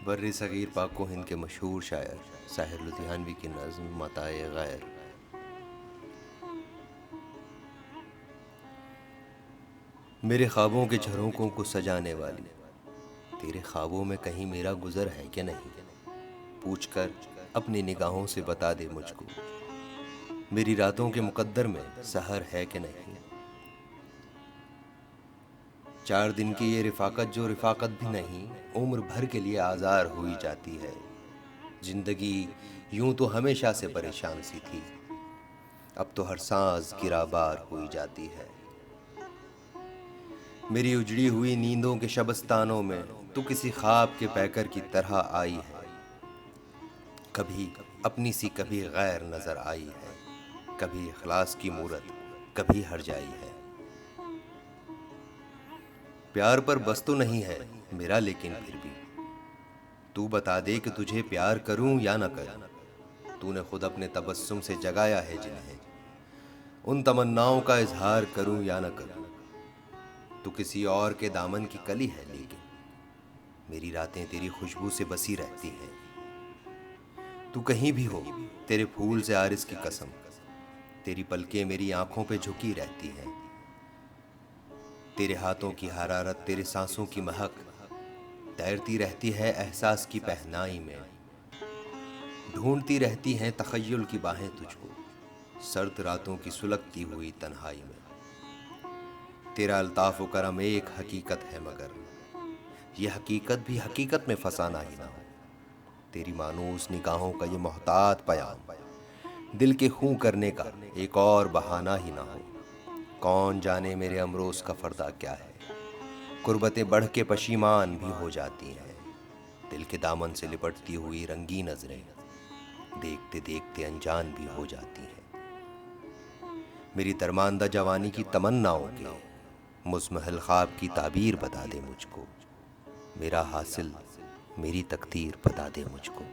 بر صغیر پاک و ہند کے مشہور شاعر ساحر لدھیانوی کی نظم متاع غیر۔ میرے خوابوں کے جھرونکوں کو سجانے والی، تیرے خوابوں میں کہیں میرا گزر ہے کہ نہیں؟ پوچھ کر اپنی نگاہوں سے بتا دے مجھ کو، میری راتوں کے مقدر میں سحر ہے کہ نہیں؟ 4 دن کی یہ رفاقت جو رفاقت بھی نہیں، عمر بھر کے لیے آزار ہوئی جاتی ہے۔ زندگی یوں تو ہمیشہ سے پریشان سی تھی، اب تو ہر سانس گرا بار ہوئی جاتی ہے۔ میری اجڑی ہوئی نیندوں کے شبستانوں میں تو کسی خواب کے پیکر کی طرح آئی ہے، کبھی اپنی سی کبھی غیر نظر آئی ہے، کبھی اخلاص کی مورت کبھی ہر جائی ہے۔ پیار پر بس تو نہیں ہے میرا لیکن پھر بھی تو بتا دے کہ تجھے پیار کروں یا نہ کروں۔ تو نے خود اپنے تبسم سے جگایا ہے جنہیں، ان تمناؤں کا اظہار کروں یا نہ کروں۔ تو کسی اور کے دامن کی کلی ہے لیکن میری راتیں تیری خوشبو سے بسی رہتی ہیں۔ تو کہیں بھی ہو تیرے پھول سے عارض کی قسم، تیری پلکیں میری آنکھوں پہ جھکی رہتی ہیں۔ تیرے ہاتھوں کی حرارت، تیرے سانسوں کی مہک تیرتی رہتی ہے احساس کی پہنائی میں، ڈھونڈتی رہتی ہیں تخیل کی باہیں تجھ کو سرد راتوں کی سلگتی ہوئی تنہائی میں۔ تیرا الطاف و کرم ایک حقیقت ہے مگر یہ حقیقت بھی حقیقت میں فسانہ ہی نہ ہو۔ تیری مانوس نگاہوں کا یہ محتاط پیام دل کے خوں کرنے کا ایک اور بہانہ ہی نہ ہو۔ کون جانے میرے امروز کا فردا کیا ہے، قربتیں بڑھ کے پشیمان بھی ہو جاتی ہیں۔ دل کے دامن سے لپٹتی ہوئی رنگی نظریں دیکھتے دیکھتے انجان بھی ہو جاتی ہیں۔ میری درماندہ جوانی کی تمناؤں کے مزمحل خواب کی تعبیر بتا دے مجھ کو، میرا حاصل میری تقدیر بتا دے مجھ کو۔